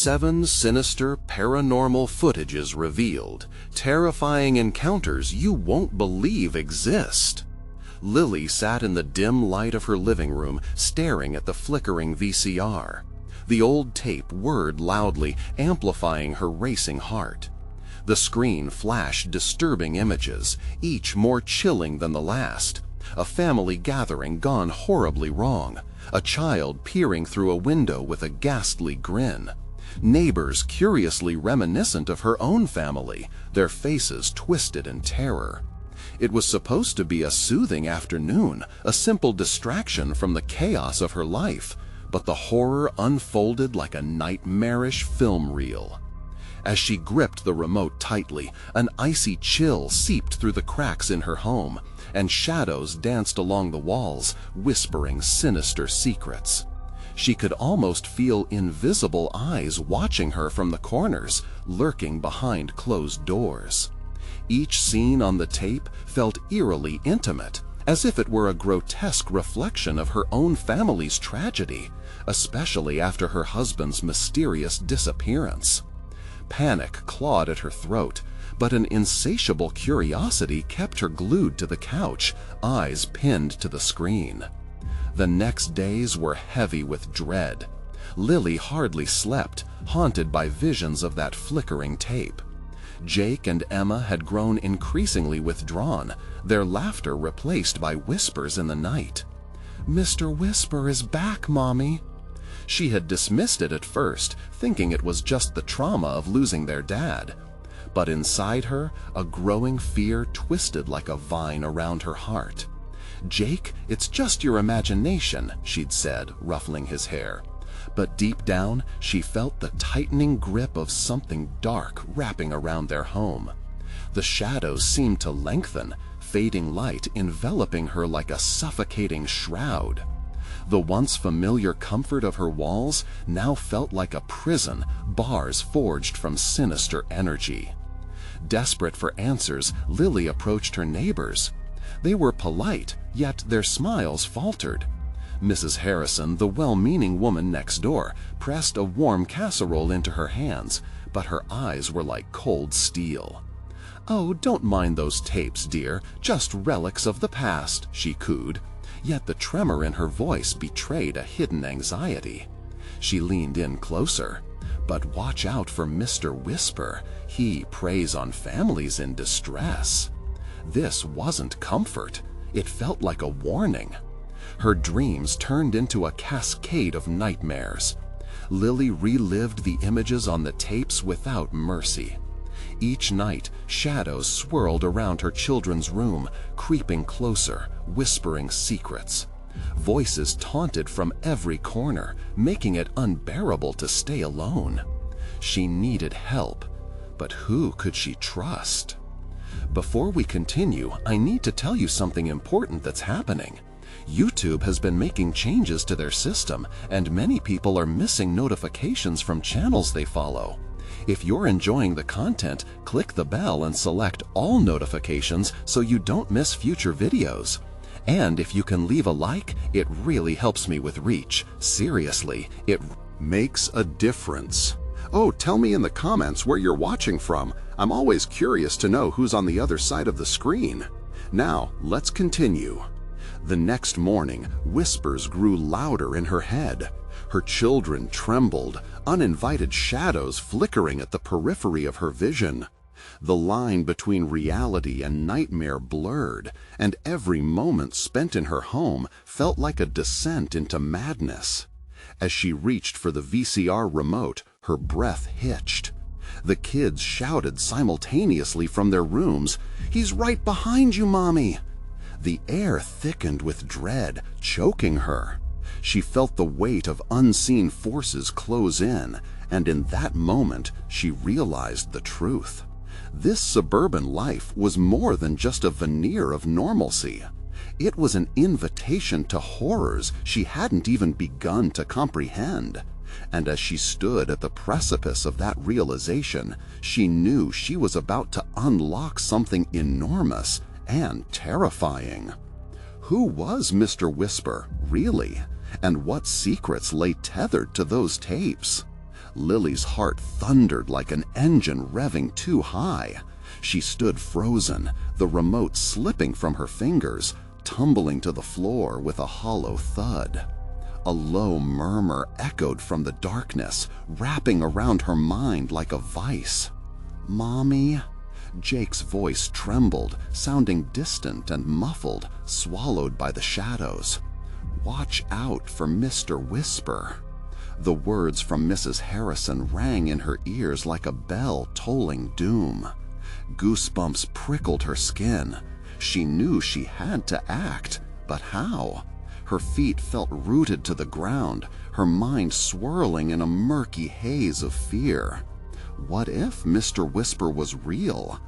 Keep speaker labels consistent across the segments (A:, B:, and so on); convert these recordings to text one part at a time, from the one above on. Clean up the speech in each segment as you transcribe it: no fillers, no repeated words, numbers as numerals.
A: 7 sinister paranormal footages revealed, terrifying encounters you won't believe exist. Lily sat in the dim light of her living room, staring at the flickering VCR. The old tape whirred loudly, amplifying her racing heart. The screen flashed disturbing images, each more chilling than the last. A family gathering gone horribly wrong. A child peering through a window with a ghastly grin. Neighbors curiously reminiscent of her own family, their faces twisted in terror. It was supposed to be a soothing afternoon, a simple distraction from the chaos of her life, but the horror unfolded like a nightmarish film reel. As she gripped the remote tightly, an icy chill seeped through the cracks in her home, and shadows danced along the walls, whispering sinister secrets. She could almost feel invisible eyes watching her from the corners, lurking behind closed doors. Each scene on the tape felt eerily intimate, as if it were a grotesque reflection of her own family's tragedy, especially after her husband's mysterious disappearance. Panic clawed at her throat, but an insatiable curiosity kept her glued to the couch, eyes pinned to the screen. The next days were heavy with dread. Lily hardly slept, haunted by visions of that flickering tape. Jake and Emma had grown increasingly withdrawn, their laughter replaced by whispers in the night. "Mr. Whisper is back, Mommy." She had dismissed it at first, thinking it was just the trauma of losing their dad. But inside her, a growing fear twisted like a vine around her heart. "Jake, it's just your imagination," she'd said, ruffling his hair. But deep down, she felt the tightening grip of something dark wrapping around their home. The shadows seemed to lengthen, fading light enveloping her like a suffocating shroud. The once familiar comfort of her walls now felt like a prison, bars forged from sinister energy. Desperate for answers, Lily approached her neighbors. They were polite, yet their smiles faltered. Mrs. Harrison, the well-meaning woman next door, pressed a warm casserole into her hands, but her eyes were like cold steel. "Oh, don't mind those tapes, dear, just relics of the past," she cooed, yet the tremor in her voice betrayed a hidden anxiety. She leaned in closer. "But watch out for Mr. Whisper. He preys on families in distress." This wasn't comfort. It felt like a warning. Her dreams turned into a cascade of nightmares. Lily relived the images on the tapes without mercy. Each night, shadows swirled around her children's room, creeping closer, whispering secrets. Voices taunted from every corner, making it unbearable to stay alone. She needed help, but who could she trust? Before we continue, I need to tell you something important that's happening. YouTube has been making changes to their system, and many people are missing notifications from channels they follow. If you're enjoying the content, click the bell and select all notifications so you don't miss future videos. And if you can leave a like, it really helps me with reach. Seriously, it makes a difference. Oh, tell me in the comments where you're watching from. I'm always curious to know who's on the other side of the screen. Now, let's continue. The next morning, whispers grew louder in her head. Her children trembled, uninvited shadows flickering at the periphery of her vision. The line between reality and nightmare blurred, and every moment spent in her home felt like a descent into madness. As she reached for the VCR remote, her breath hitched. The kids shouted simultaneously from their rooms, "He's right behind you, Mommy!" The air thickened with dread, choking her. She felt the weight of unseen forces close in, and in that moment she realized the truth. This suburban life was more than just a veneer of normalcy. It was an invitation to horrors she hadn't even begun to comprehend. And as she stood at the precipice of that realization, she knew she was about to unlock something enormous and terrifying. Who was Mr. Whisper, really? And what secrets lay tethered to those tapes? Lily's heart thundered like an engine revving too high. She stood frozen, the remote slipping from her fingers, tumbling to the floor with a hollow thud. A low murmur echoed from the darkness, wrapping around her mind like a vice. "Mommy?" Jake's voice trembled, sounding distant and muffled, swallowed by the shadows. "Watch out for Mr. Whisper." The words from Mrs. Harrison rang in her ears like a bell tolling doom. Goosebumps prickled her skin. She knew she had to act, but how? Her feet felt rooted to the ground, her mind swirling in a murky haze of fear. What if Mr. Whisper was real?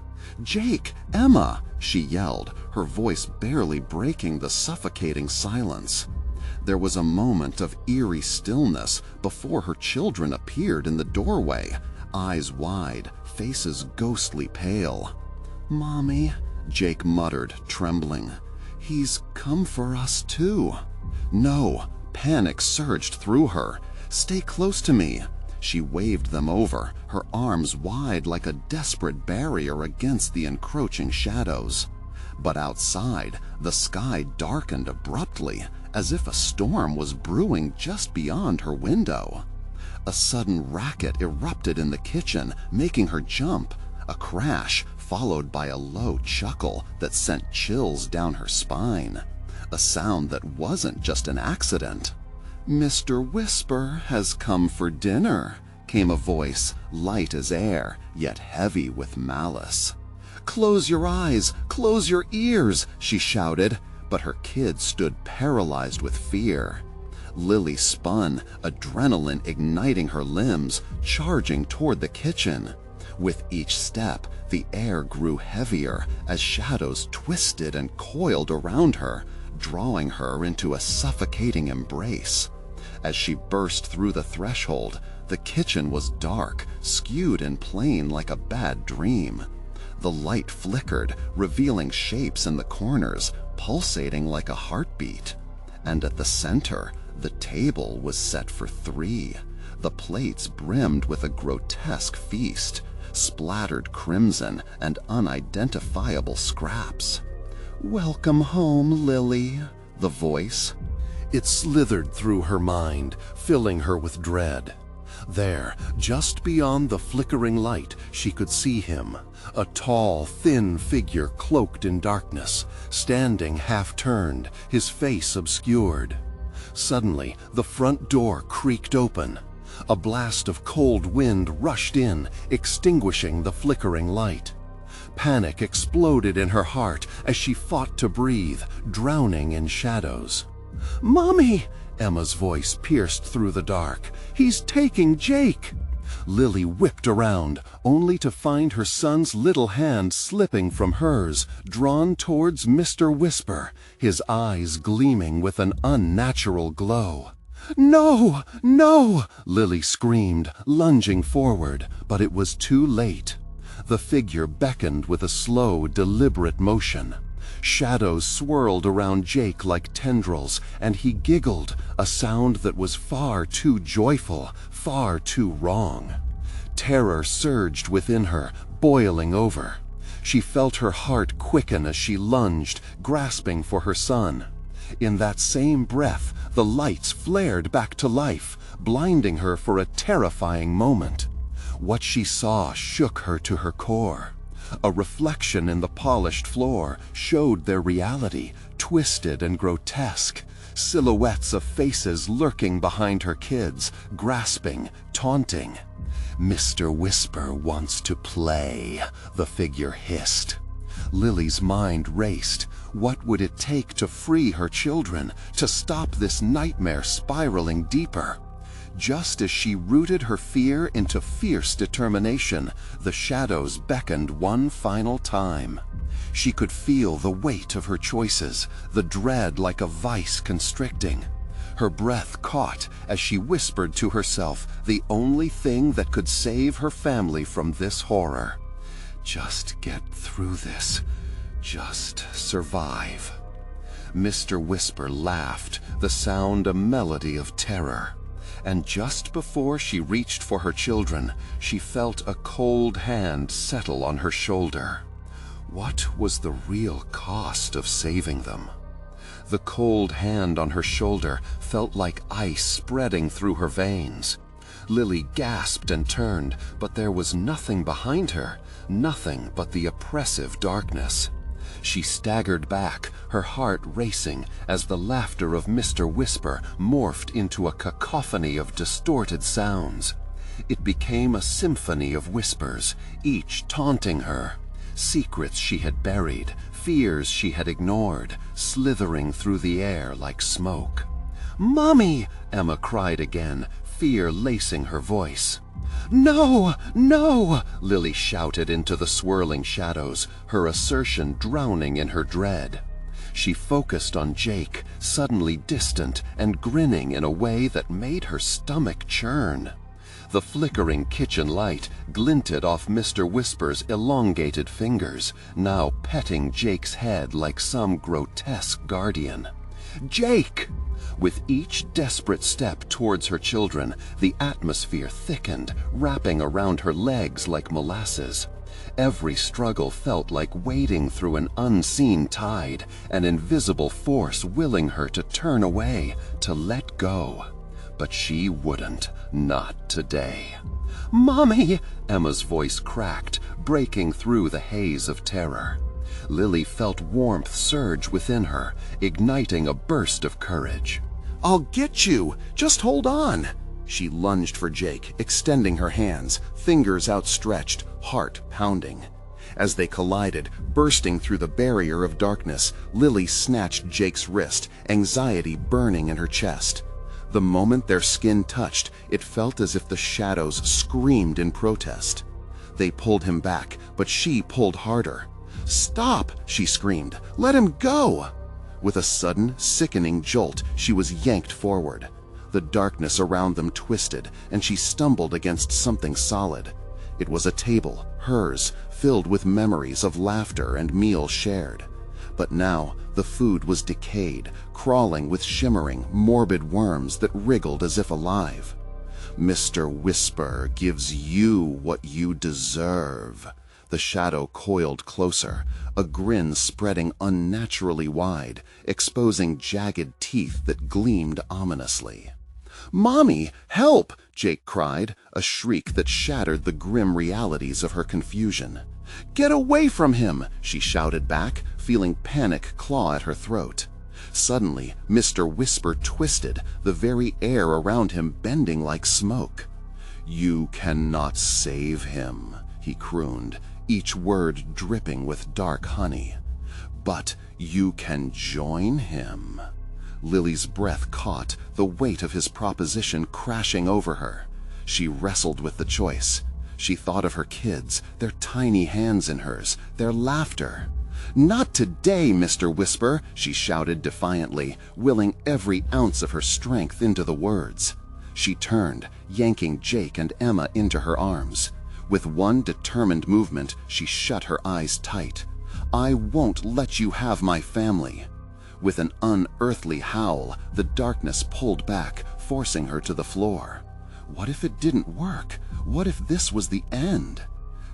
A: "Jake! Emma!" she yelled, her voice barely breaking the suffocating silence. There was a moment of eerie stillness before her children appeared in the doorway, eyes wide, faces ghostly pale. "Mommy," Jake muttered, trembling. "He's come for us too." "No!" Panic surged through her. "Stay close to me." She waved them over, her arms wide like a desperate barrier against the encroaching shadows. But outside, the sky darkened abruptly, as if a storm was brewing just beyond her window. A sudden racket erupted in the kitchen, making her jump. A crash, followed by a low chuckle that sent chills down her spine. A sound that wasn't just an accident. "Mr. Whisper has come for dinner," came a voice, light as air, yet heavy with malice. "Close your eyes, close your ears," she shouted, but her kids stood paralyzed with fear. Lily spun, adrenaline igniting her limbs, charging toward the kitchen. With each step, the air grew heavier as shadows twisted and coiled around her, drawing her into a suffocating embrace. As she burst through the threshold, the kitchen was dark, skewed and plain like a bad dream. The light flickered, revealing shapes in the corners, pulsating like a heartbeat. And at the center, the table was set for 3. The plates brimmed with a grotesque feast, splattered crimson and unidentifiable scraps. "Welcome home, Lily," the voice. It slithered through her mind, filling her with dread. There, just beyond the flickering light, she could see him, a tall, thin figure cloaked in darkness, standing half-turned, his face obscured. Suddenly, the front door creaked open. A blast of cold wind rushed in, extinguishing the flickering light. Panic exploded in her heart as she fought to breathe, drowning in shadows. "Mommy!" Emma's voice pierced through the dark. "He's taking Jake!" Lily whipped around, only to find her son's little hand slipping from hers, drawn towards Mr. Whisper, his eyes gleaming with an unnatural glow. "No! No!" Lily screamed, lunging forward, but it was too late. The figure beckoned with a slow, deliberate motion. Shadows swirled around Jake like tendrils, and he giggled, a sound that was far too joyful, far too wrong. Terror surged within her, boiling over. She felt her heart quicken as she lunged, grasping for her son. In that same breath, the lights flared back to life, blinding her for a terrifying moment. What she saw shook her to her core. A reflection in the polished floor showed their reality, twisted and grotesque. Silhouettes of faces lurking behind her kids, grasping, taunting. "Mr. Whisper wants to play," the figure hissed. Lily's mind raced. What would it take to free her children, to stop this nightmare spiraling deeper? Just as she rooted her fear into fierce determination, the shadows beckoned one final time. She could feel the weight of her choices, the dread like a vice constricting. Her breath caught as she whispered to herself the only thing that could save her family from this horror. Just get through this. Just survive. Mr. Whisper laughed, the sound a melody of terror. and just before she reached for her children, she felt a cold hand settle on her shoulder. What was the real cost of saving them? The cold hand on her shoulder felt like ice spreading through her veins. Lily gasped and turned, but there was nothing behind her, nothing but the oppressive darkness. She staggered back, her heart racing, as the laughter of Mr. Whisper morphed into a cacophony of distorted sounds. It became a symphony of whispers, each taunting her. Secrets she had buried, fears she had ignored, slithering through the air like smoke. "Mommy!" Emma cried again, fear lacing her voice. "No, no!" Lily shouted into the swirling shadows, her assertion drowning in her dread. She focused on Jake, suddenly distant and grinning in a way that made her stomach churn. The flickering kitchen light glinted off Mr. Whisper's elongated fingers, now petting Jake's head like some grotesque guardian. "Jake!" With each desperate step towards her children, the atmosphere thickened, wrapping around her legs like molasses. Every struggle felt like wading through an unseen tide, an invisible force willing her to turn away, to let go. But she wouldn't, not today. "Mommy!" Emma's voice cracked, breaking through the haze of terror. Lily felt warmth surge within her, igniting a burst of courage. "I'll get you! Just hold on!" She lunged for Jake, extending her hands, fingers outstretched, heart pounding. As they collided, bursting through the barrier of darkness, Lily snatched Jake's wrist, anxiety burning in her chest. The moment their skin touched, it felt as if the shadows screamed in protest. They pulled him back, but she pulled harder. "Stop!" she screamed. "Let him go!" With a sudden, sickening jolt, she was yanked forward. The darkness around them twisted, and she stumbled against something solid. It was a table, hers, filled with memories of laughter and meals shared. But now the food was decayed, crawling with shimmering, morbid worms that wriggled as if alive. "Mr. Whisper gives you what you deserve." The shadow coiled closer, a grin spreading unnaturally wide, exposing jagged teeth that gleamed ominously. "Mommy, help!" Jake cried, a shriek that shattered the grim realities of her confusion. "Get away from him!" she shouted back, feeling panic claw at her throat. Suddenly, Mr. Whisper twisted, the very air around him bending like smoke. "You cannot save him," he crooned, each word dripping with dark honey. "But you can join him." Lily's breath caught, the weight of his proposition crashing over her. She wrestled with the choice. She thought of her kids, their tiny hands in hers, their laughter. "Not today, Mr. Whisper," she shouted defiantly, willing every ounce of her strength into the words. She turned, yanking Jake and Emma into her arms. With one determined movement, she shut her eyes tight. "I won't let you have my family." With an unearthly howl, the darkness pulled back, forcing her to the floor. What if it didn't work? What if this was the end?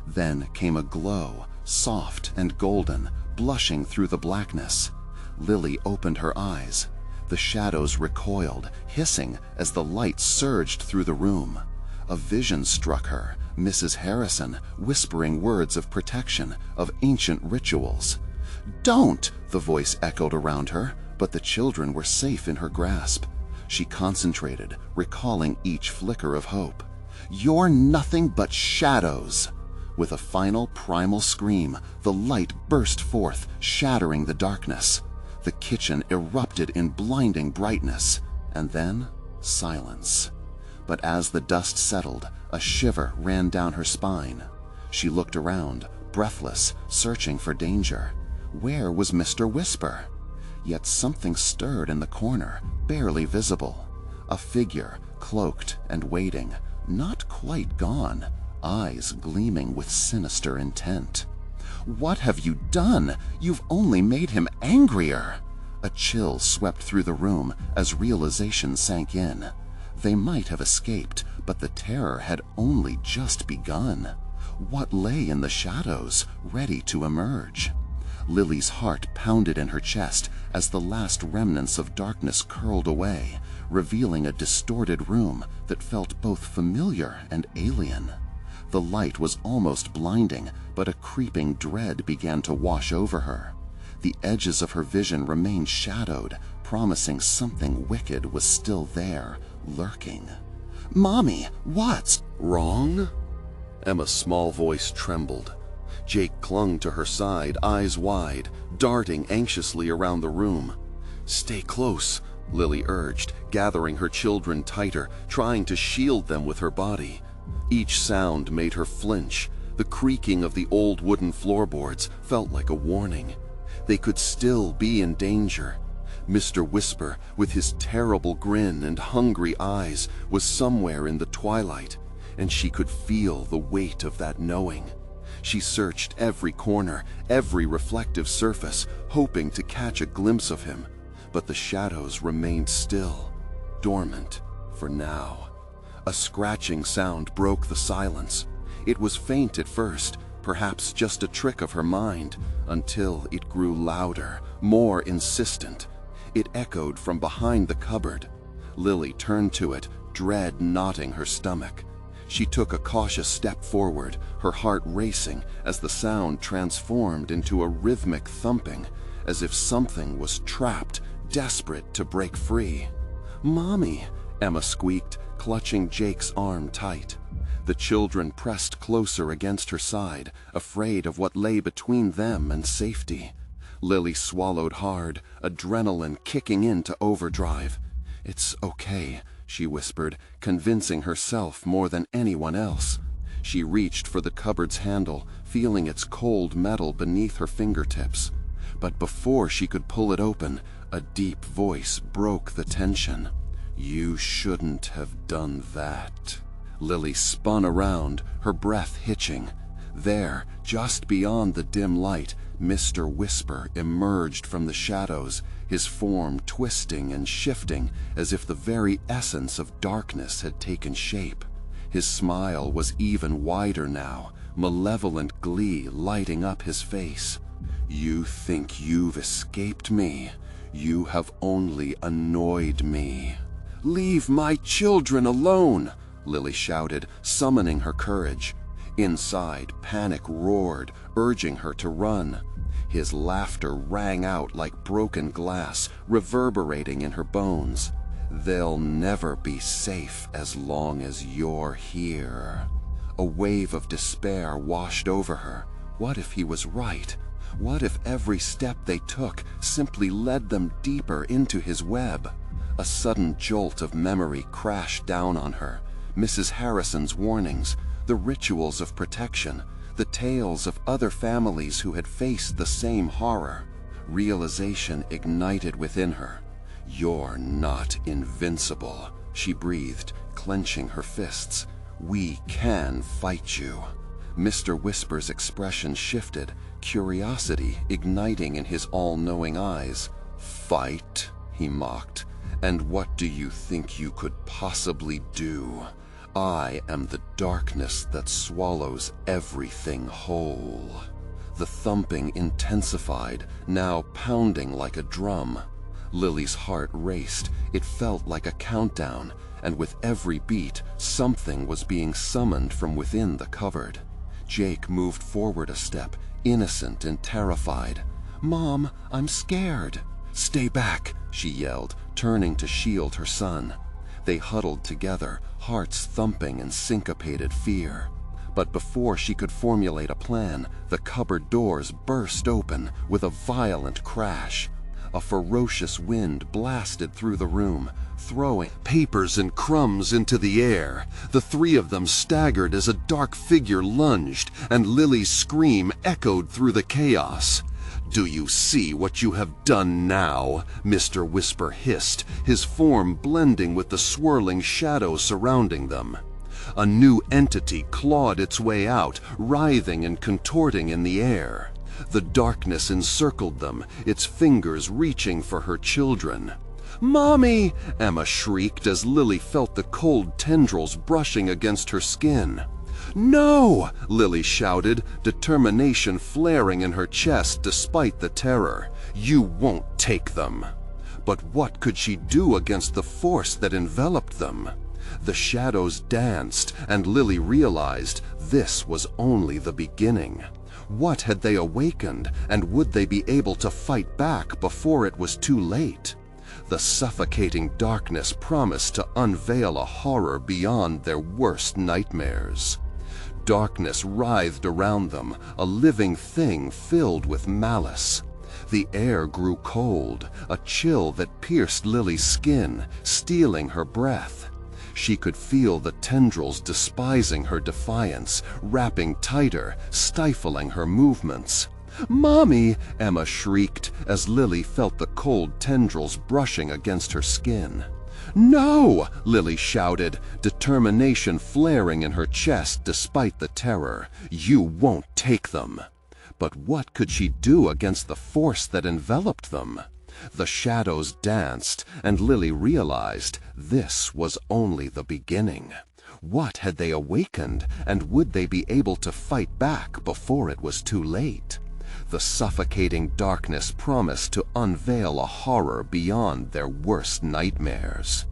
A: Then came a glow, soft and golden, blushing through the blackness. Lily opened her eyes. The shadows recoiled, hissing as the light surged through the room. A vision struck her, Mrs. Harrison, whispering words of protection, of ancient rituals. "Don't!" the voice echoed around her, but the children were safe in her grasp. She concentrated, recalling each flicker of hope. "You're nothing but shadows!" With a final primal scream, the light burst forth, shattering the darkness. The kitchen erupted in blinding brightness, and then silence. But as the dust settled, a shiver ran down her spine. She looked around, breathless, searching for danger. Where was Mr. Whisper? Yet something stirred in the corner, barely visible. A figure, cloaked and waiting, not quite gone, eyes gleaming with sinister intent. "What have you done? You've only made him angrier." A chill swept through the room as realization sank in. They might have escaped, but the terror had only just begun. What lay in the shadows, ready to emerge? Lily's heart pounded in her chest as the last remnants of darkness curled away, revealing a distorted room that felt both familiar and alien. The light was almost blinding, but a creeping dread began to wash over her. The edges of her vision remained shadowed, promising something wicked was still there, lurking. "Mommy, what's wrong?" Emma's small voice trembled. Jake clung to her side, eyes wide, darting anxiously around the room. "Stay close," Lily urged, gathering her children tighter, trying to shield them with her body. Each sound made her flinch. The creaking of the old wooden floorboards felt like a warning. They could still be in danger. Mr. Whisper, with his terrible grin and hungry eyes, was somewhere in the twilight, and she could feel the weight of that knowing. She searched every corner, every reflective surface, hoping to catch a glimpse of him, but the shadows remained still, dormant for now. A scratching sound broke the silence. It was faint at first, perhaps just a trick of her mind, until it grew louder, more insistent. It echoed from behind the cupboard. Lily turned to it, dread knotting her stomach. She took a cautious step forward, her heart racing as the sound transformed into a rhythmic thumping, as if something was trapped, desperate to break free. "Mommy," Emma squeaked, clutching Jake's arm tight. The children pressed closer against her side, afraid of what lay between them and safety. Lily swallowed hard, adrenaline kicking into overdrive. "It's okay," she whispered, convincing herself more than anyone else. She reached for the cupboard's handle, feeling its cold metal beneath her fingertips. But before she could pull it open, a deep voice broke the tension. "You shouldn't have done that." Lily spun around, her breath hitching. There, just beyond the dim light, Mr. Whisper emerged from the shadows, his form twisting and shifting as if the very essence of darkness had taken shape. His smile was even wider now, malevolent glee lighting up his face. "You think you've escaped me? You have only annoyed me." "Leave my children alone!" Lily shouted, summoning her courage. Inside, panic roared, urging her to run. His laughter rang out like broken glass, reverberating in her bones. "They'll never be safe as long as you're here." A wave of despair washed over her. What if he was right? What if every step they took simply led them deeper into his web? A sudden jolt of memory crashed down on her. Mrs. Harrison's warnings, the rituals of protection, the tales of other families who had faced the same horror. Realization ignited within her. "You're not invincible," she breathed, clenching her fists. "We can fight you." Mr. Whisper's expression shifted, curiosity igniting in his all-knowing eyes. "Fight?" he mocked. "And what do you think you could possibly do? I am the darkness that swallows everything whole." The thumping intensified, now pounding like a drum. Lily's heart raced. It felt like a countdown, and with every beat, something was being summoned from within the cupboard. Jake moved forward a step, innocent and terrified. "Mom, I'm scared." "Stay back," she yelled, turning to shield her son. They huddled together, hearts thumping in syncopated fear. But before she could formulate a plan, the cupboard doors burst open with a violent crash. A ferocious wind blasted through the room, throwing papers and crumbs into the air. The three of them staggered as a dark figure lunged, and Lily's scream echoed through the chaos. "Do you see what you have done now?" Mr. Whisper hissed, his form blending with the swirling shadows surrounding them. A new entity clawed its way out, writhing and contorting in the air. The darkness encircled them, its fingers reaching for her children. "Mommy!" Emma shrieked as Lily felt the cold tendrils brushing against her skin. "No!" Lily shouted, determination flaring in her chest despite the terror. "You won't take them." But what could she do against the force that enveloped them? The shadows danced, and Lily realized this was only the beginning. What had they awakened, and would they be able to fight back before it was too late? The suffocating darkness promised to unveil a horror beyond their worst nightmares. Darkness writhed around them, a living thing filled with malice. The air grew cold, a chill that pierced Lily's skin, stealing her breath. She could feel the tendrils despising her defiance, wrapping tighter, stifling her movements. "Mommy!" Emma shrieked as Lily felt the cold tendrils brushing against her skin. "No!" Lily shouted, determination flaring in her chest despite the terror. "You won't take them." But what could she do against the force that enveloped them? The shadows danced, and Lily realized this was only the beginning. What had they awakened, and would they be able to fight back before it was too late? The suffocating darkness promised to unveil a horror beyond their worst nightmares.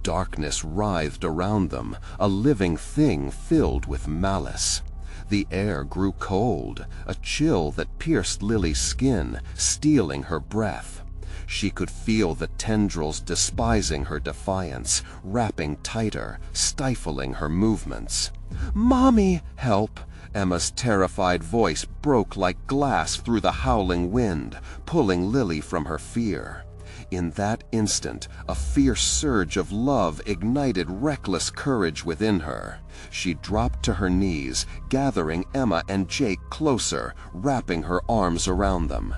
A: Darkness writhed around them, a living thing filled with malice. The air grew cold, a chill that pierced Lily's skin, stealing her breath. She could feel the tendrils despising her defiance, wrapping tighter, stifling her movements. "Mommy, help!" Emma's terrified voice broke like glass through the howling wind, pulling Lily from her fear. In that instant, a fierce surge of love ignited reckless courage within her. She dropped to her knees, gathering Emma and Jake closer, wrapping her arms around them.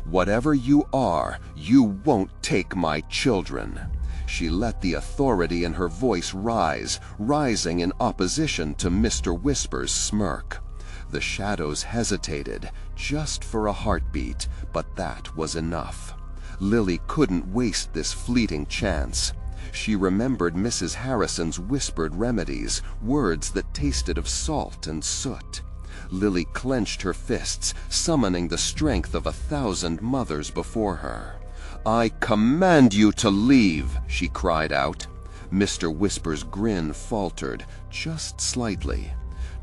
A: "Whatever you are, you won't take my children." She let the authority in her voice rise, rising in opposition to Mr. Whisper's smirk. The shadows hesitated, just for a heartbeat, but that was enough. Lily couldn't waste this fleeting chance. She remembered Mrs. Harrison's whispered remedies, words that tasted of salt and soot. Lily clenched her fists, summoning the strength of 1,000 mothers before her. "I command you to leave!" she cried out. Mr. Whisper's grin faltered, just slightly.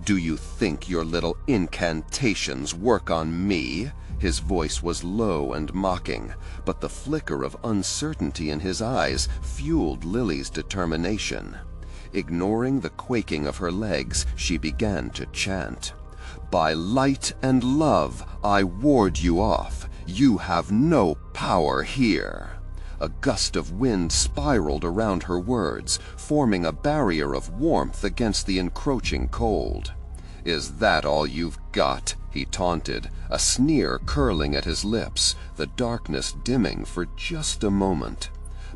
A: "Do you think your little incantations work on me?" His voice was low and mocking, but the flicker of uncertainty in his eyes fueled Lily's determination. Ignoring the quaking of her legs, she began to chant. "By light and love, I ward you off. You have no power here." A gust of wind spiraled around her words, forming a barrier of warmth against the encroaching cold. "Is that all you've got?" he taunted, a sneer curling at his lips, the darkness dimming for just a moment.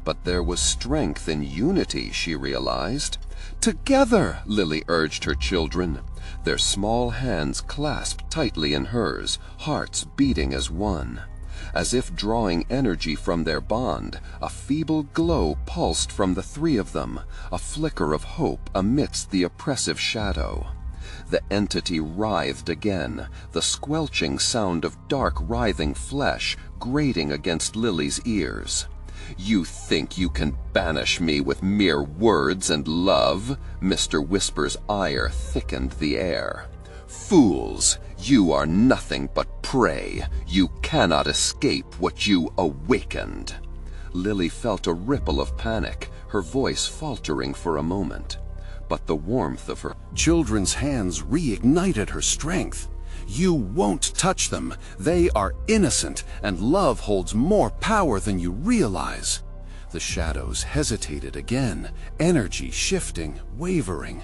A: But there was strength in unity, she realized. "Together!" Lily urged her children. Their small hands clasped tightly in hers, hearts beating as one. As if drawing energy from their bond, a feeble glow pulsed from the three of them, a flicker of hope amidst the oppressive shadow. The entity writhed again, the squelching sound of dark writhing flesh grating against Lily's ears. "You think you can banish me with mere words and love?" Mr. Whisper's ire thickened the air. "Fools! You are nothing but prey. You cannot escape what you awakened." Lily felt a ripple of panic, her voice faltering for a moment. But the warmth of her children's hands reignited her strength. "You won't touch them. They are innocent, and love holds more power than you realize." The shadows hesitated again, energy shifting, wavering.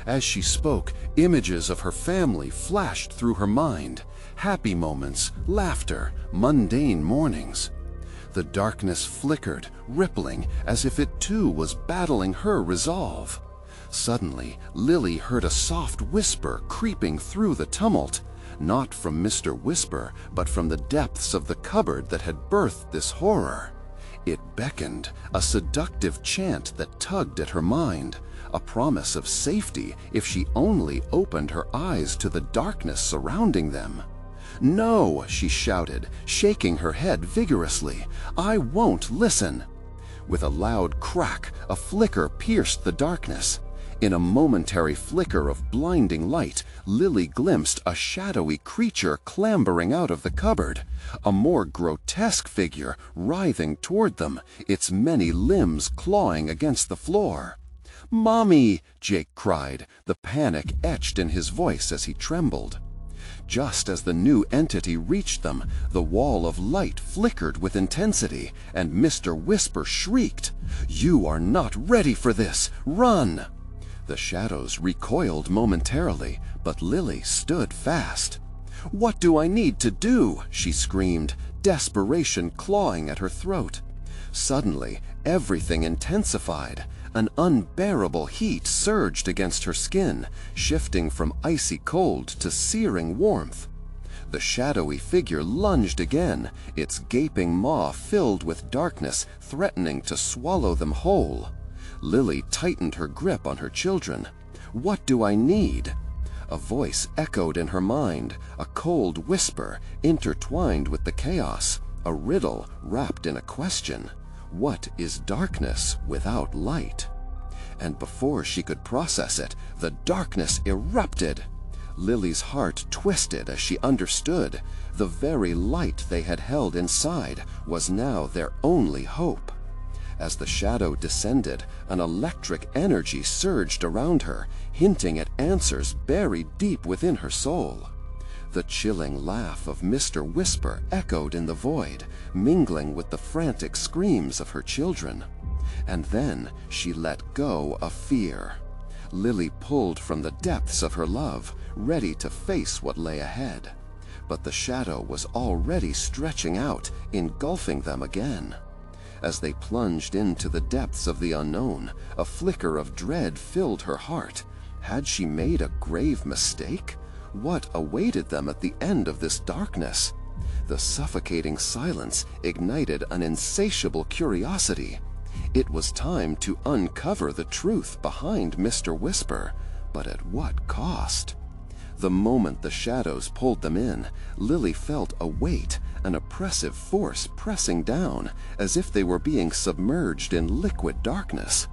A: As she spoke, images of her family flashed through her mind. Happy moments, laughter, mundane mornings. The darkness flickered, rippling, as if it too was battling her resolve. Suddenly, Lily heard a soft whisper creeping through the tumult, not from Mr. Whisper, but from the depths of the cupboard that had birthed this horror. It beckoned, a seductive chant that tugged at her mind, a promise of safety if she only opened her eyes to the darkness surrounding them. "No," she shouted, shaking her head vigorously. "I won't listen." With a loud crack, a flicker pierced the darkness. In a momentary flicker of blinding light, Lily glimpsed a shadowy creature clambering out of the cupboard, a more grotesque figure writhing toward them, its many limbs clawing against the floor. "Mommy!" Jake cried, the panic etched in his voice as he trembled. Just as the new entity reached them, the wall of light flickered with intensity, and Mr. Whisper shrieked, "You are not ready for this! Run!" The shadows recoiled momentarily, but Lily stood fast. "What do I need to do?" she screamed, desperation clawing at her throat. Suddenly, everything intensified. An unbearable heat surged against her skin, shifting from icy cold to searing warmth. The shadowy figure lunged again, its gaping maw filled with darkness, threatening to swallow them whole. Lily tightened her grip on her children. "What do I need?" A voice echoed in her mind, a cold whisper intertwined with the chaos, a riddle wrapped in a question. What is darkness without light? And before she could process it, the darkness erupted. Lily's heart twisted as she understood. The very light they had held inside was now their only hope. As the shadow descended, an electric energy surged around her, hinting at answers buried deep within her soul. The chilling laugh of Mr. Whisper echoed in the void, mingling with the frantic screams of her children. And then she let go of fear. Lily pulled from the depths of her love, ready to face what lay ahead. But the shadow was already stretching out, engulfing them again. As they plunged into the depths of the unknown, a flicker of dread filled her heart. Had she made a grave mistake? What awaited them at the end of this darkness? The suffocating silence ignited an insatiable curiosity. It was time to uncover the truth behind Mr. Whisper, but at what cost? The moment the shadows pulled them in, Lily felt a weight, an oppressive force pressing down, as if they were being submerged in liquid darkness.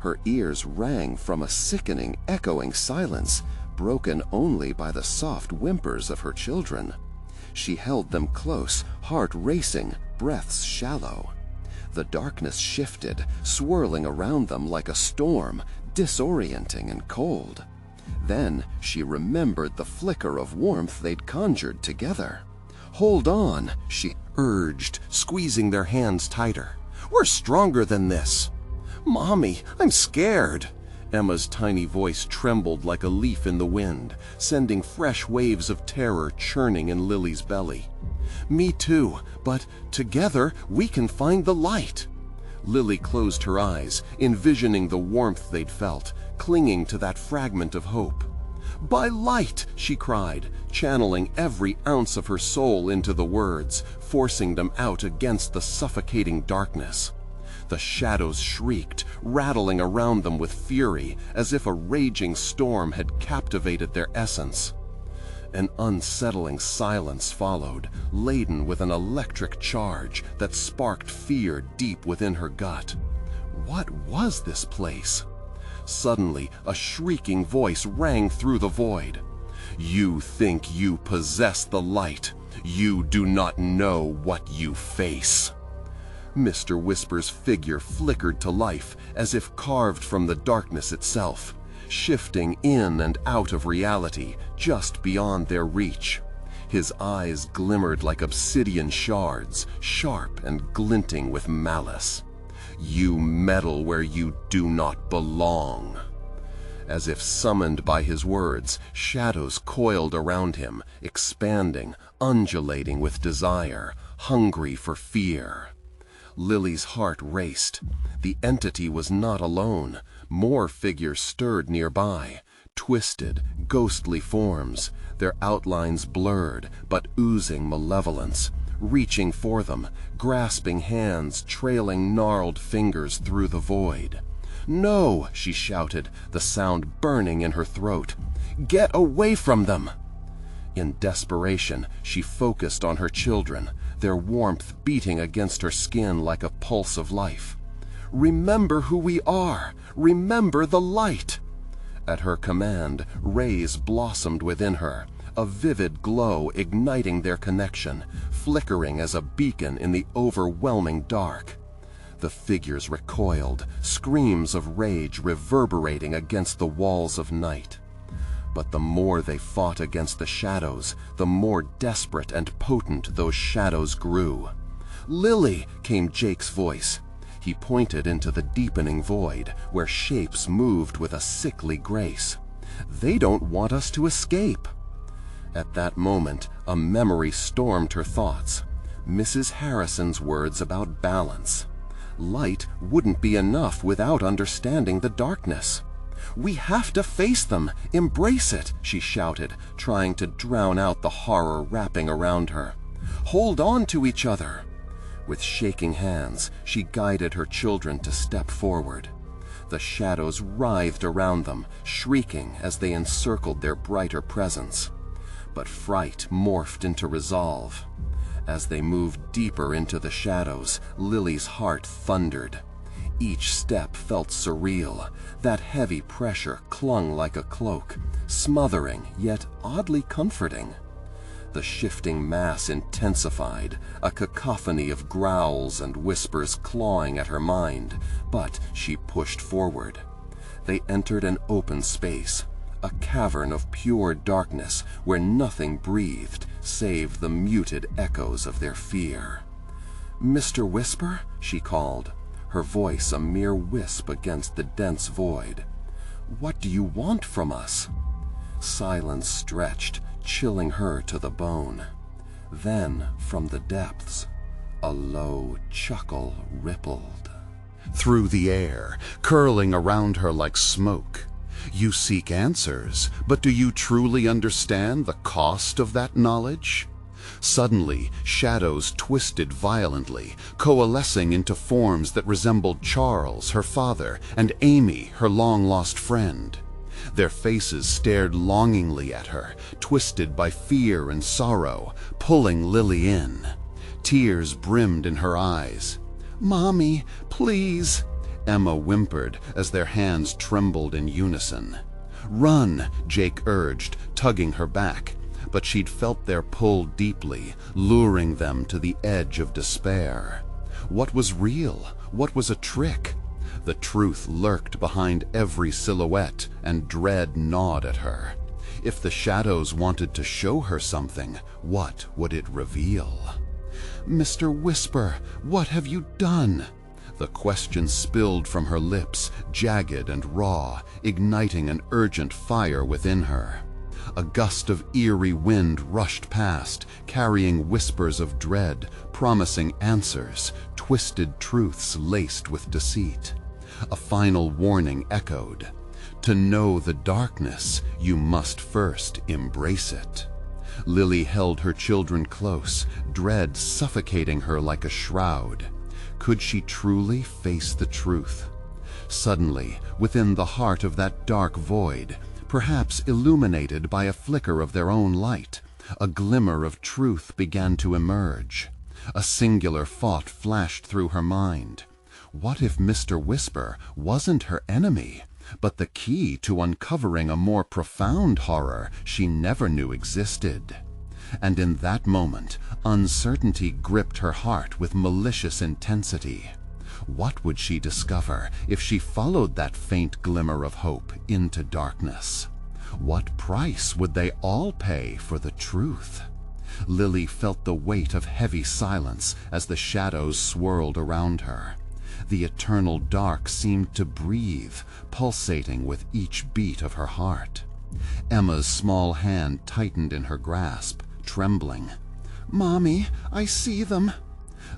A: Her ears rang from a sickening, echoing silence, broken only by the soft whimpers of her children. She held them close, heart racing, breaths shallow. The darkness shifted, swirling around them like a storm, disorienting and cold. Then she remembered the flicker of warmth they'd conjured together. "Hold on," she urged, squeezing their hands tighter. "We're stronger than this." "Mommy, I'm scared." Emma's tiny voice trembled like a leaf in the wind, sending fresh waves of terror churning in Lily's belly. "Me too, but together we can find the light." Lily closed her eyes, envisioning the warmth they'd felt, clinging to that fragment of hope. "By light!" she cried, channeling every ounce of her soul into the words, forcing them out against the suffocating darkness. The shadows shrieked, rattling around them with fury, as if a raging storm had captivated their essence. An unsettling silence followed, laden with an electric charge that sparked fear deep within her gut. What was this place? Suddenly, a shrieking voice rang through the void. "You think you possess the light. You do not know what you face." Mr. Whisper's figure flickered to life as if carved from the darkness itself, shifting in and out of reality just beyond their reach. His eyes glimmered like obsidian shards, sharp and glinting with malice. "You meddle where you do not belong." As if summoned by his words, shadows coiled around him, expanding, undulating with desire, hungry for fear. Lily's heart raced. The entity was not alone. More figures stirred nearby, twisted, ghostly forms, their outlines blurred but oozing malevolence, reaching for them, grasping hands, trailing gnarled fingers through the void. "No!" she shouted, the sound burning in her throat. "Get away from them!" In desperation, she focused on her children, their warmth beating against her skin like a pulse of life. "Remember who we are! Remember the light!" At her command, rays blossomed within her, a vivid glow igniting their connection, flickering as a beacon in the overwhelming dark. The figures recoiled, screams of rage reverberating against the walls of night. But the more they fought against the shadows, the more desperate and potent those shadows grew. "Lily!" came Jake's voice. He pointed into the deepening void, where shapes moved with a sickly grace. "They don't want us to escape." At that moment, a memory stormed her thoughts. Mrs. Harrison's words about balance. Light wouldn't be enough without understanding the darkness. "We have to face them, embrace it," she shouted, trying to drown out the horror wrapping around her. "Hold on to each other." With shaking hands, she guided her children to step forward. The shadows writhed around them, shrieking as they encircled their brighter presence. But fright morphed into resolve. As they moved deeper into the shadows, Lily's heart thundered. Each step felt surreal. That heavy pressure clung like a cloak, smothering yet oddly comforting. The shifting mass intensified, a cacophony of growls and whispers clawing at her mind, but she pushed forward. They entered an open space, a cavern of pure darkness where nothing breathed save the muted echoes of their fear. "Mr. Whisper?" she called, her voice a mere wisp against the dense void. "What do you want from us?" Silence stretched, chilling her to the bone. Then, from the depths, a low chuckle rippled
B: through the air, curling around her like smoke. You seek answers, but do you truly understand the cost of that knowledge? Suddenly, shadows twisted violently, coalescing into forms that resembled Charles, her father, and Amy, her long-lost friend. Their faces stared longingly at her, twisted by fear and sorrow, pulling Lily in. Tears brimmed in her eyes. "Mommy, please!" Emma whimpered as their hands trembled in unison. "Run!" Jake urged, tugging her back, but she'd felt their pull deeply, luring them to the edge of despair. What was real? What was a trick? The truth lurked behind every silhouette, and dread gnawed at her. If the shadows wanted to show her something, what would it reveal? "Mr. Whisper, what have you done?" The question spilled from her lips, jagged and raw, igniting an urgent fire within her. A gust of eerie wind rushed past, carrying whispers of dread, promising answers, twisted truths laced with deceit. A final warning echoed. To know the darkness, you must first embrace it. Lily held her children close, dread suffocating her like a shroud. Could she truly face the truth? Suddenly, within the heart of that dark void, perhaps illuminated by a flicker of their own light, a glimmer of truth began to emerge. A singular thought flashed through her mind. What if Mr. Whisper wasn't her enemy, but the key to uncovering a more profound horror she never knew existed? And in that moment, uncertainty gripped her heart with malicious intensity. What would she discover if she followed that faint glimmer of hope into darkness? What price would they all pay for the truth? Lily felt the weight of heavy silence as the shadows swirled around her. The eternal dark seemed to breathe, pulsating with each beat of her heart. Emma's small hand tightened in her grasp, trembling. "Mommy, I see them."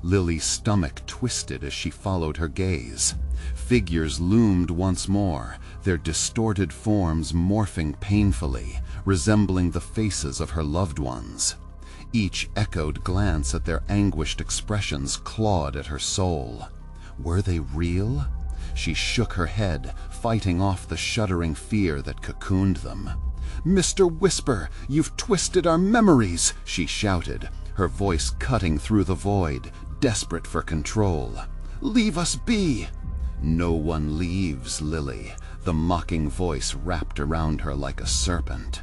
B: Lily's stomach twisted as she followed her gaze. Figures loomed once more, their distorted forms morphing painfully, resembling the faces of her loved ones. Each echoed glance at their anguished expressions clawed at her soul. Were they real? She shook her head, fighting off the shuddering fear that cocooned them. "Mr. Whisper, you've twisted our memories!" she shouted, her voice cutting through the void, desperate for control. "Leave us be!" "No one leaves, Lily," the mocking voice wrapped around her like a serpent.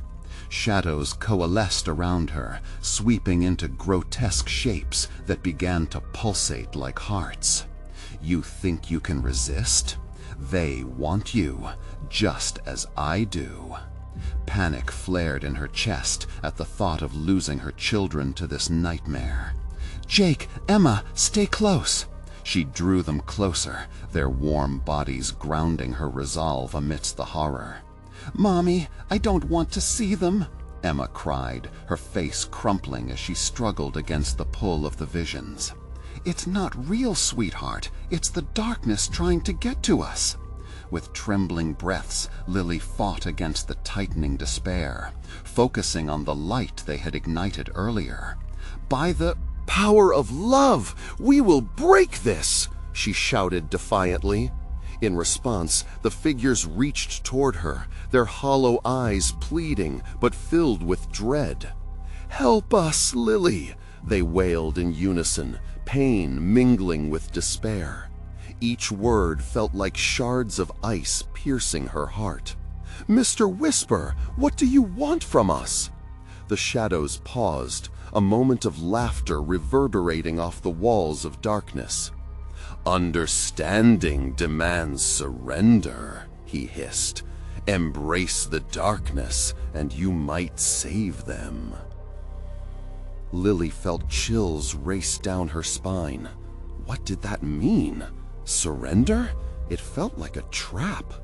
B: Shadows coalesced around her, sweeping into grotesque shapes that began to pulsate like hearts. "You think you can resist? They want you, just as I do." Panic flared in her chest at the thought of losing her children to this nightmare. "Jake, Emma, stay close." She drew them closer, their warm bodies grounding her resolve amidst the horror. "Mommy, I don't want to see them," Emma cried, her face crumpling as she struggled against the pull of the visions. "It's not real, sweetheart. It's the darkness trying to get to us." With trembling breaths, Lily fought against the tightening despair, focusing on the light they had ignited earlier.
A: "By the power of love, we will break this!" she shouted defiantly. In response, the figures reached toward her, their hollow eyes pleading but filled with dread. "Help us, Lily!" they wailed in unison, pain mingling with despair. Each word felt like shards of ice piercing her heart. "Mr. Whisper, what do you want from us?" The shadows paused, a moment of laughter reverberating off the walls of darkness. "Understanding demands surrender," he hissed. "Embrace the darkness, and you might save them." Lily felt chills race down her spine. What did that mean? Surrender? It felt like a trap.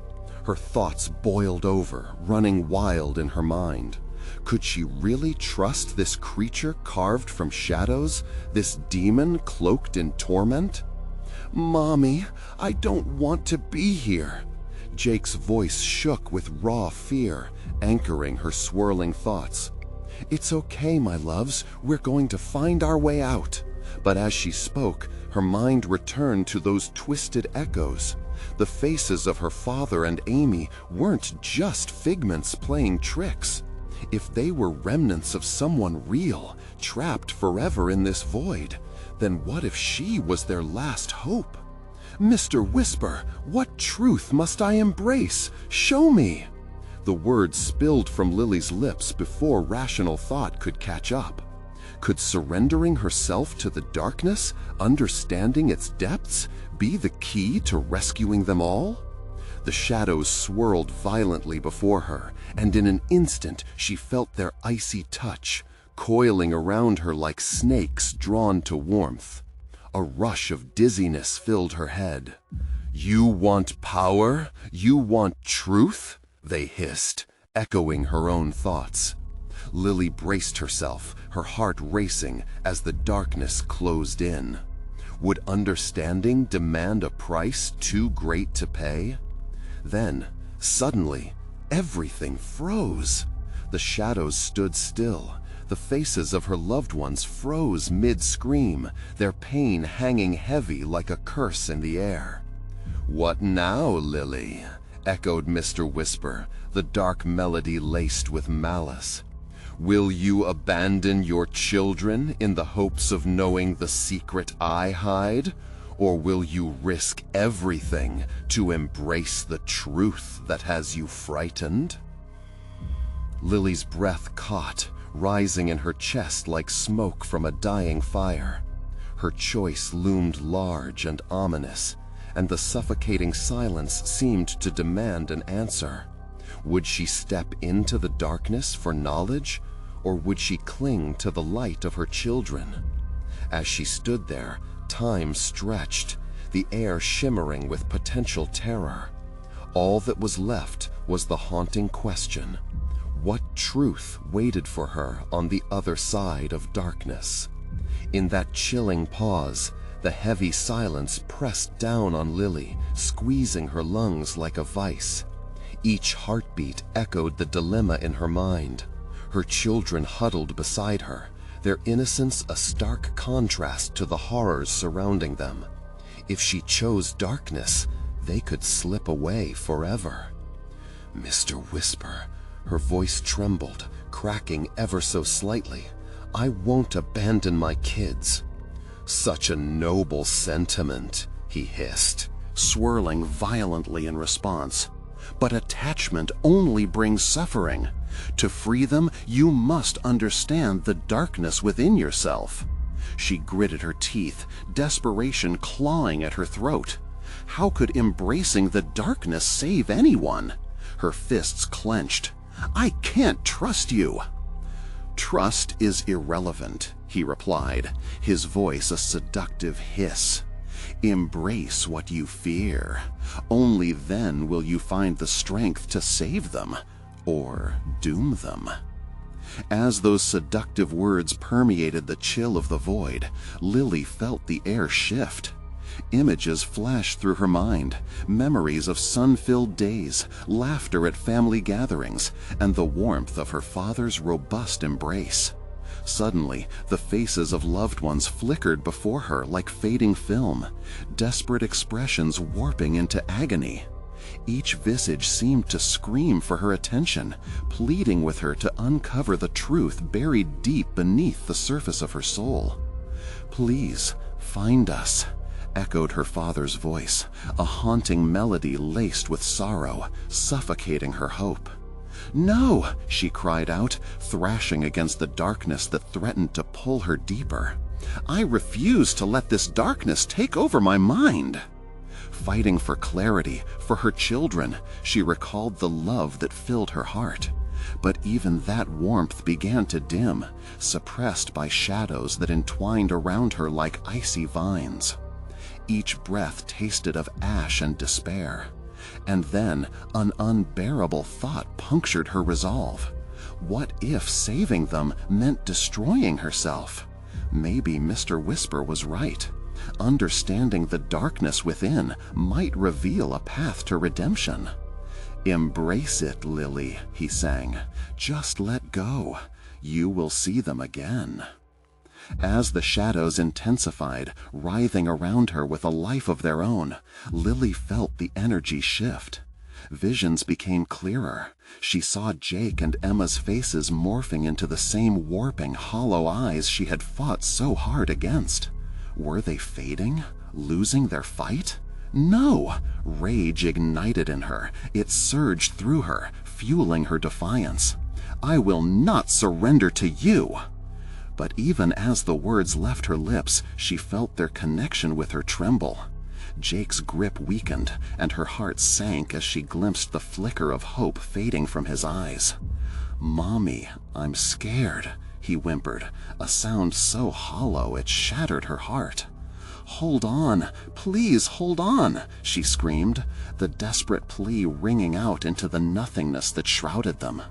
A: Her thoughts boiled over, running wild in her mind. Could she really trust this creature carved from shadows, this demon cloaked in torment? "Mommy, I don't want to be here." Jake's voice shook with raw fear, anchoring her swirling thoughts. "It's okay, my loves. We're going to find our way out." But as she spoke, her mind returned to those twisted echoes. The faces of her father and Amy weren't just figments playing tricks. If they were remnants of someone real, trapped forever in this void, then what if she was their last hope? "Mr. Whisper, what truth must I embrace? Show me!" The words spilled from Lily's lips before rational thought could catch up. Could surrendering herself to the darkness, understanding its depths, be the key to rescuing them all? The shadows swirled violently before her, and in an instant she felt their icy touch, coiling around her like snakes drawn to warmth. A rush of dizziness filled her head. "You want power? You want truth?" they hissed, echoing her own thoughts. Lily braced herself, her heart racing as the darkness closed in. Would understanding demand a price too great to pay? Then, suddenly, everything froze. The shadows stood still. The faces of her loved ones froze mid-scream, their pain hanging heavy like a curse in the air. "What now, Lily?" echoed Mr. Whisper, the dark melody laced with malice. "Will you abandon your children in the hopes of knowing the secret I hide? Or will you risk everything to embrace the truth that has you frightened?" Lily's breath caught, rising in her chest like smoke from a dying fire. Her choice loomed large and ominous, and the suffocating silence seemed to demand an answer. Would she step into the darkness for knowledge, or would she cling to the light of her children? As she stood there, time stretched, the air shimmering with potential terror. All that was left was the haunting question: what truth waited for her on the other side of darkness? In that chilling pause, the heavy silence pressed down on Lily, squeezing her lungs like a vice. Each heartbeat echoed the dilemma in her mind. Her children huddled beside her, their innocence a stark contrast to the horrors surrounding them. If she chose darkness, they could slip away forever. "Mr. Whisper," her voice trembled, cracking ever so slightly, "I won't abandon my kids." "Such a noble sentiment," he hissed, swirling violently in response. "But attachment only brings suffering. To free them, you must understand the darkness within yourself." She gritted her teeth, desperation clawing at her throat. How could embracing the darkness save anyone? Her fists clenched. "I can't trust you." "Trust is irrelevant," he replied, his voice a seductive hiss. "Embrace what you fear. Only then will you find the strength to save them, or doom them." As those seductive words permeated the chill of the void, Lily felt the air shift. Images flashed through her mind, memories of sun-filled days, laughter at family gatherings, and the warmth of her father's robust embrace. Suddenly, the faces of loved ones flickered before her like fading film, desperate expressions warping into agony. Each visage seemed to scream for her attention, pleading with her to uncover the truth buried deep beneath the surface of her soul. "Please, find us," echoed her father's voice, a haunting melody laced with sorrow, suffocating her hope. "No!" she cried out, thrashing against the darkness that threatened to pull her deeper. "I refuse to let this darkness take over my mind." Fighting for clarity, for her children, she recalled the love that filled her heart. But even that warmth began to dim, suppressed by shadows that entwined around her like icy vines. Each breath tasted of ash and despair. And then an unbearable thought punctured her resolve. What if saving them meant destroying herself? Maybe Mr. Whisper was right. Understanding the darkness within might reveal a path to redemption. "Embrace it, Lily," he sang. "Just let go. You will see them again." As the shadows intensified, writhing around her with a life of their own, Lily felt the energy shift. Visions became clearer. She saw Jake and Emma's faces morphing into the same warping, hollow eyes she had fought so hard against. Were they fading? Losing their fight? No! Rage ignited in her. It surged through her, fueling her defiance. "I will not surrender to you!" But even as the words left her lips, she felt their connection with her tremble. Jake's grip weakened, and her heart sank as she glimpsed the flicker of hope fading from his eyes. "Mommy, I'm scared," he whimpered, a sound so hollow it shattered her heart. "Hold on, please hold on," she screamed, the desperate plea ringing out into the nothingness that shrouded them.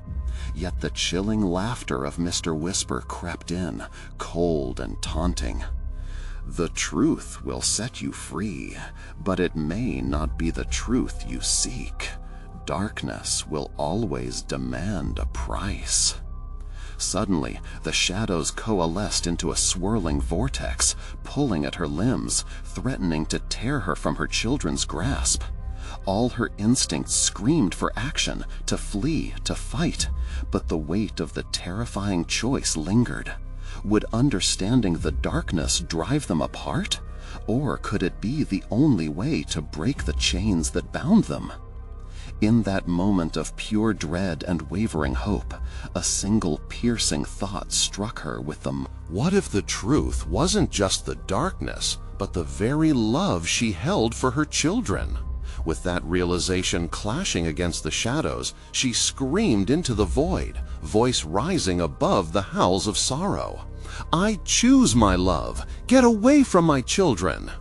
A: Yet the chilling laughter of Mr. Whisper crept in, cold and taunting. "The truth will set you free, but it may not be the truth you seek. Darkness will always demand a price." Suddenly, the shadows coalesced into a swirling vortex, pulling at her limbs, threatening to tear her from her children's grasp. All her instincts screamed for action, to flee, to fight, but the weight of the terrifying choice lingered. Would understanding the darkness drive them apart? Or could it be the only way to break the chains that bound them? In that moment of pure dread and wavering hope, a single piercing thought struck her with the
C: What if the truth wasn't just the darkness, but the very love she held for her children? With that realization clashing against the shadows, she screamed into the void, voice rising above the howls of sorrow. "I choose my love! Get away from my children!"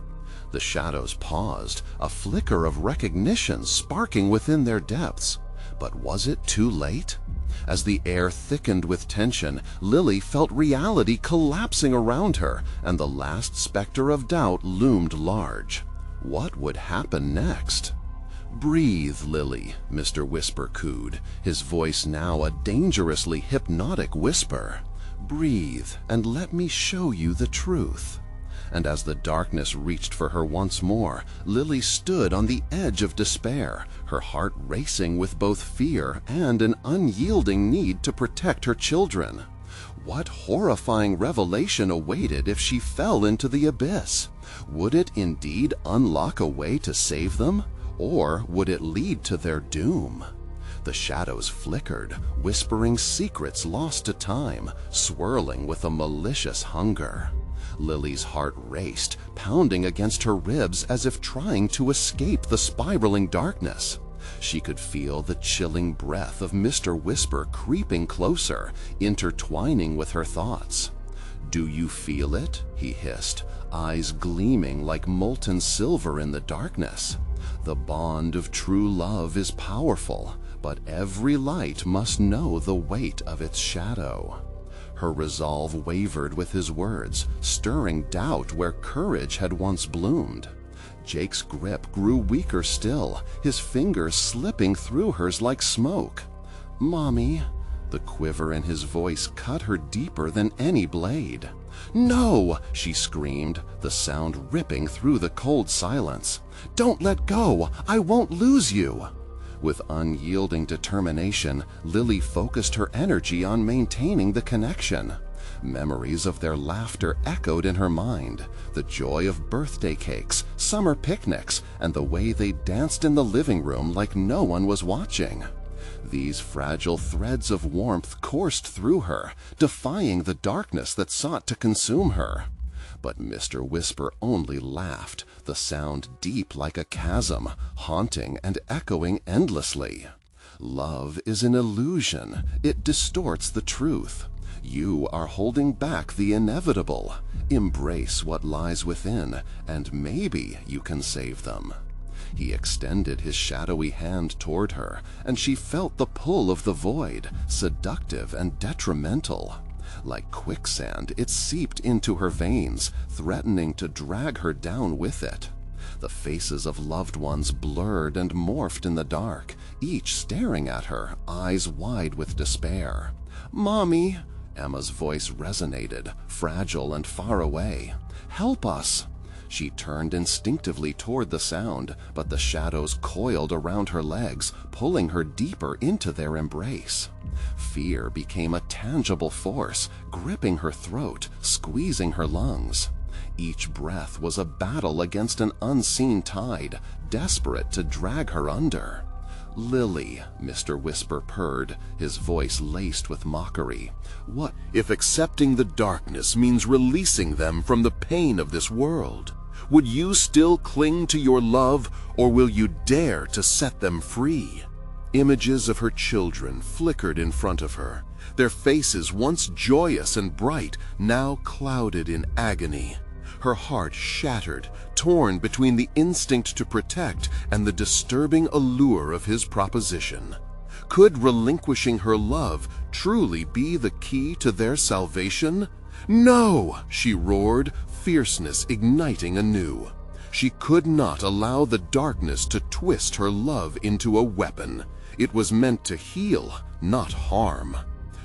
C: The shadows paused, a flicker of recognition sparking within their depths. But was it too late? As the air thickened with tension, Lily felt reality collapsing around her, and the last specter of doubt loomed large. What would happen next? "Breathe, Lily," Mr. Whisper cooed, his voice now a dangerously hypnotic whisper.
A: Breathe and let me show you the truth." And as the darkness reached for her once more, Lily stood on the edge of despair, her heart racing with both fear and an unyielding need to protect her children. What horrifying revelation awaited if she fell into the abyss? Would it indeed unlock a way to save them, or would it lead to their doom? The shadows flickered, whispering secrets lost to time, swirling with a malicious hunger. Lily's heart raced, pounding against her ribs as if trying to escape the spiraling darkness. She could feel the chilling breath of Mr. Whisper creeping closer, intertwining with her thoughts. "Do you feel it?" he hissed, eyes gleaming like molten silver in the darkness. "The bond of true love is powerful, but every light must know the weight of its shadow." Her resolve wavered with his words, stirring doubt where courage had once bloomed. Jake's grip grew weaker still, his fingers slipping through hers like smoke. "Mommy," the quiver in his voice cut her deeper than any blade. "No!" she screamed, the sound ripping through the cold silence. "Don't let go! I won't lose you!" With unyielding determination, Lily focused her energy on maintaining the connection. Memories of their laughter echoed in her mind, the joy of birthday cakes, summer picnics, and the way they danced in the living room like no one was watching. These fragile threads of warmth coursed through her, defying the darkness that sought to consume her. But Mr. Whisper only laughed, the sound deep like a chasm, haunting and echoing endlessly. "Love is an illusion. It distorts the truth. You are holding back the inevitable. Embrace what lies within, and maybe you can save them." He extended his shadowy hand toward her, and she felt the pull of the void, seductive and detrimental. Like quicksand, it seeped into her veins, threatening to drag her down with it. The faces of loved ones blurred and morphed in the dark, each staring at her, eyes wide with despair. "Mommy!" Emma's voice resonated, fragile and far away. "Help us!" She turned instinctively toward the sound, but the shadows coiled around her legs, pulling her deeper into their embrace. Fear became a tangible force, gripping her throat, squeezing her lungs. Each breath was a battle against an unseen tide, desperate to drag her under. "Lily," Mr. Whisper purred, his voice laced with mockery. "What if accepting the darkness means releasing them from the pain of this world? Would you still cling to your love, or will you dare to set them free?" Images of her children flickered in front of her, their faces once joyous and bright, now clouded in agony. Her heart shattered, torn between the instinct to protect and the disturbing allure of his proposition. Could relinquishing her love truly be the key to their salvation? "No!" she roared, fierceness igniting anew. She could not allow the darkness to twist her love into a weapon. It was meant to heal, not harm.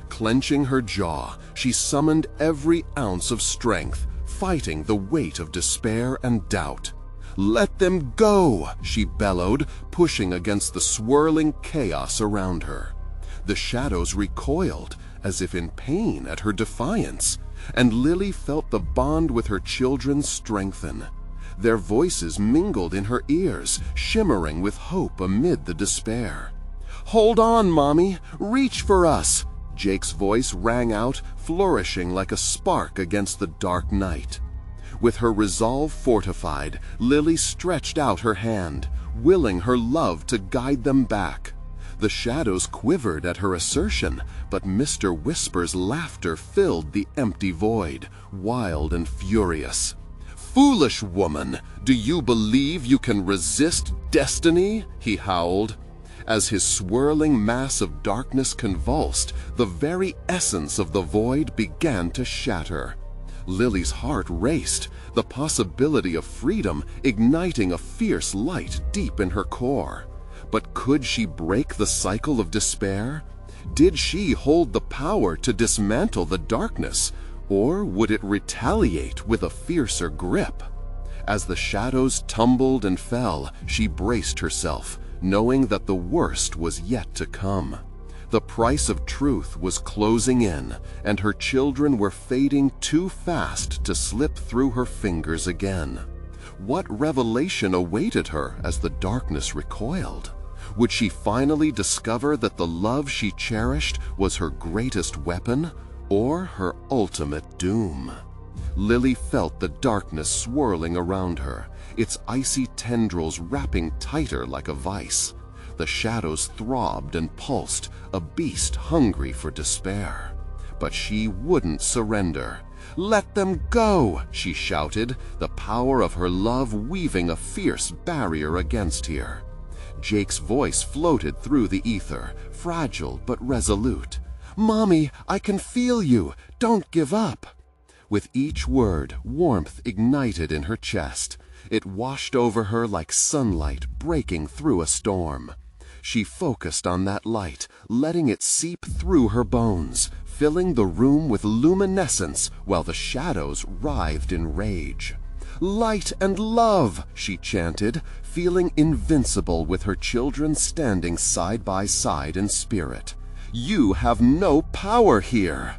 A: Clenching her jaw, she summoned every ounce of strength, fighting the weight of despair and doubt. "Let them go!" she bellowed, pushing against the swirling chaos around her. The shadows recoiled, as if in pain at her defiance, and Lily felt the bond with her children strengthen. Their voices mingled in her ears, shimmering with hope amid the despair. "Hold on, Mommy! Reach for us!" Jake's voice rang out, flourishing like a spark against the dark night. With her resolve fortified, Lily stretched out her hand, willing her love to guide them back. The shadows quivered at her assertion, but Mr. Whisper's laughter filled the empty void, wild and furious. "Foolish woman! Do you believe you can resist destiny?" he howled. As his swirling mass of darkness convulsed, the very essence of the void began to shatter. Lily's heart raced, the possibility of freedom igniting a fierce light deep in her core. But could she break the cycle of despair?
C: Did she hold the power to dismantle the darkness, or would it retaliate with a fiercer grip? As the shadows tumbled and fell, she braced herself, knowing that the worst was yet to come. The price of truth was closing in, and her children were fading too fast to slip through her fingers again. What revelation awaited her as the darkness recoiled? Would she finally discover that the love she cherished was her greatest weapon, or her ultimate doom? Lily felt the darkness swirling around her, its icy tendrils wrapping tighter like a vice. The shadows throbbed and pulsed, a beast hungry for despair. But she wouldn't surrender. "Let them go!" she shouted, the power of her love weaving a fierce barrier against her. Jake's voice floated through the ether, fragile but resolute. "Mommy, I can feel you. Don't give up." With each word, warmth ignited in her chest. It washed over her like sunlight breaking through a storm. She focused on that light, letting it seep through her bones, filling the room with luminescence while the shadows writhed in rage. "Light and love," she chanted, feeling invincible with her children standing side by side in spirit. "You have no power here."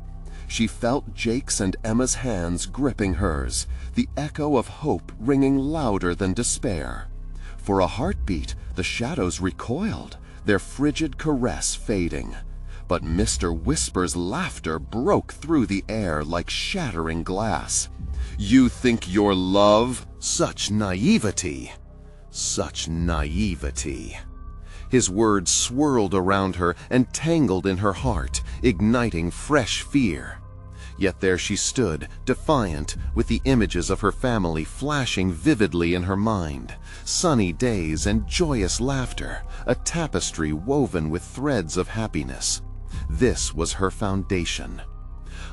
C: She felt Jake's and Emma's hands gripping hers, the echo of hope ringing louder than despair. For a heartbeat, the shadows recoiled, their frigid caress fading. But Mr. Whisper's laughter broke through the air like shattering glass. "You think your love?"
A: Such naivety! Such naivety! His words swirled around her and tangled in her heart, igniting fresh fear. Yet there she stood, defiant, with the images of her family flashing vividly in her mind. Sunny days and joyous laughter, a tapestry woven with threads of happiness. This was her foundation.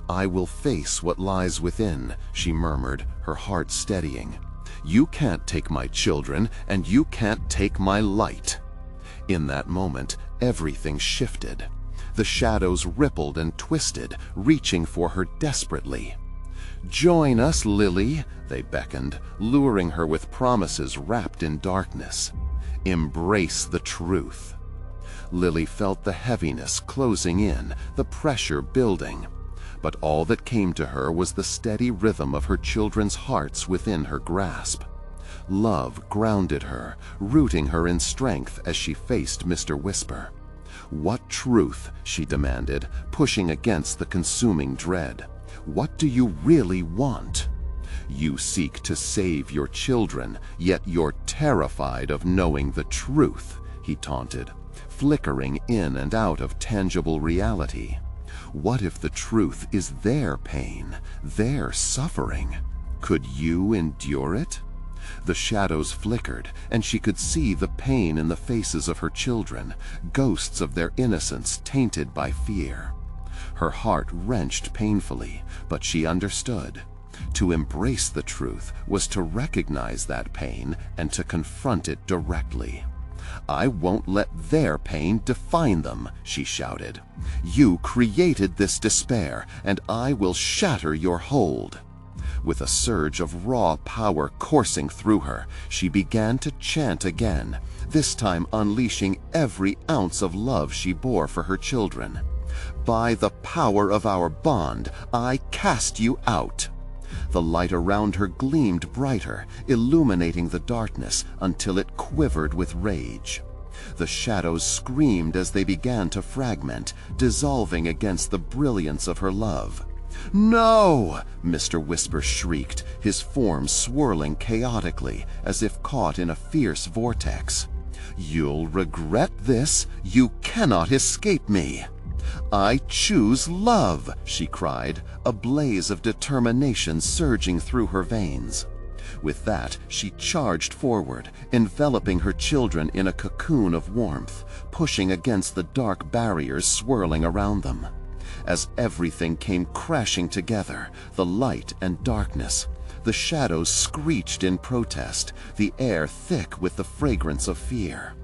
A: "I will face what lies within," she murmured, her heart steadying. "You can't take my children, and you can't take my light." In that moment, everything shifted. The shadows rippled and twisted, reaching for her desperately. "Join us, Lily," they beckoned, luring her with promises wrapped in darkness. "Embrace the truth." Lily felt the heaviness closing in, the pressure building. But all that came to her was the steady rhythm of her children's hearts within her grasp. Love grounded her, rooting her in strength as she faced Mr. Whisper. "What truth?" she demanded, pushing against the consuming dread. "What do you really want?" "You seek to save your children, yet you're terrified of knowing the truth," he taunted, flickering in and out of tangible reality. What if the truth is their pain, their suffering? Could you endure it? The shadows flickered, and she could see the pain in the faces of her children, ghosts of their innocence tainted by fear. Her heart wrenched painfully, but she understood. To embrace the truth was to recognize that pain and to confront it directly. "I won't let their pain define them," she shouted. "You created this despair, and I will shatter your hold." With a surge of raw power coursing through her, she began to chant again, this time unleashing every ounce of love she bore for her children. "By the power of our bond, I cast you out." The light around her gleamed brighter, illuminating the darkness until it quivered with rage. The shadows screamed as they began to fragment, dissolving against the brilliance of her love. "No!" Mr. Whisper shrieked, his form swirling chaotically as if caught in a fierce vortex. "You'll regret this. You cannot escape me." "I choose love," she cried, a blaze of determination surging through her veins. With that, she charged forward, enveloping her children in a cocoon of warmth, pushing against the dark barriers swirling around them. As everything came crashing together, the light and darkness, the shadows screeched in protest, the air thick with the fragrance of fear.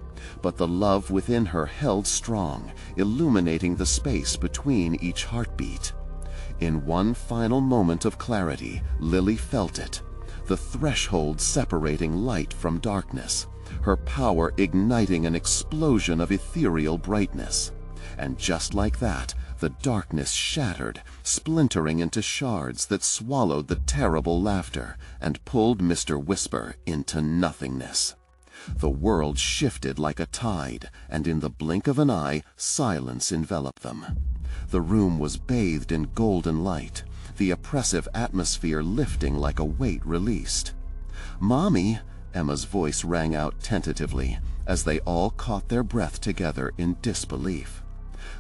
C: But the love within her held strong, illuminating the space between each heartbeat. In one final moment of clarity, Lily felt it, the threshold separating light from darkness, her power igniting an explosion of ethereal brightness. And just like that, the darkness shattered, splintering into shards that swallowed the terrible laughter and pulled Mr. Whisper into nothingness. The world shifted like a tide, and in the blink of an eye, silence enveloped them. The room was bathed in golden light, the oppressive atmosphere lifting like a weight released. "Mommy," Emma's voice rang out tentatively, as they all caught their breath together in disbelief.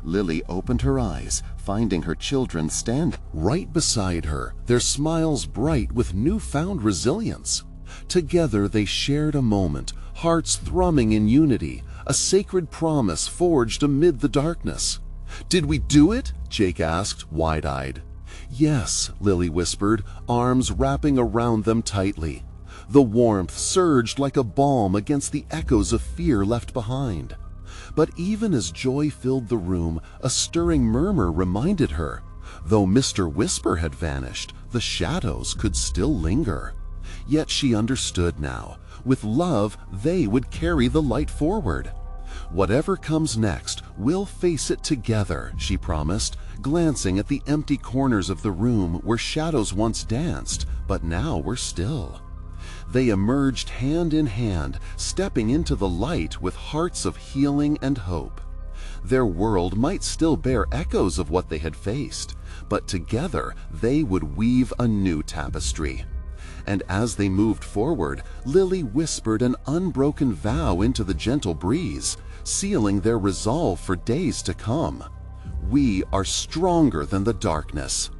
C: Lily opened her eyes, finding her children stand
A: Right beside her, their smiles bright with newfound resilience. Together they shared a moment, hearts thrumming in unity, a sacred promise forged amid the darkness. "Did we do it?" Jake asked, wide-eyed. "Yes," Lily whispered, arms wrapping around them tightly. The warmth surged like a balm against the echoes of fear left behind. But even as joy filled the room, a stirring murmur reminded her, though Mr. Whisper had vanished, the shadows could still linger. Yet she understood now. With love, they would carry the light forward. "Whatever comes next, we'll face it together," she promised, glancing at the empty corners of the room where shadows once danced, but now were still. They emerged hand in hand, stepping into the light with hearts of healing and hope. Their world might still bear echoes of what they had faced, but together they would weave a new tapestry. And as they moved forward, Lily whispered an unbroken vow into the gentle breeze, sealing their resolve for days to come. "We are stronger than the darkness."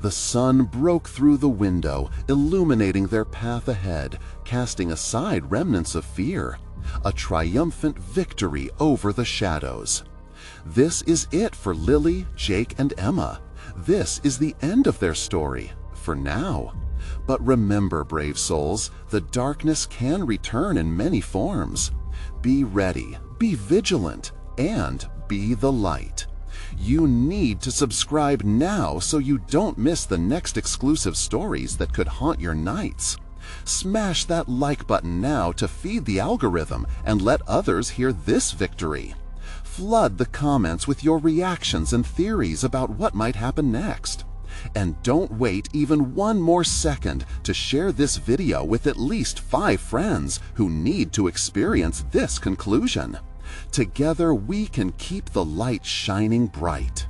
A: The sun broke through the window, illuminating their path ahead, casting aside remnants of fear, a triumphant victory over the shadows. This is it for Lily, Jake, and Emma. This is the end of their story, for now. But remember, brave souls, the darkness can return in many forms. Be ready, be vigilant, and be the light. You need to subscribe now so you don't miss the next exclusive stories that could haunt your nights. Smash that like button now to feed the algorithm and let others hear this victory. Flood the comments with your reactions and theories about what might happen next. And don't wait even one more second to share this video with at least 5 friends who need to experience this conclusion. Together we can keep the light shining bright.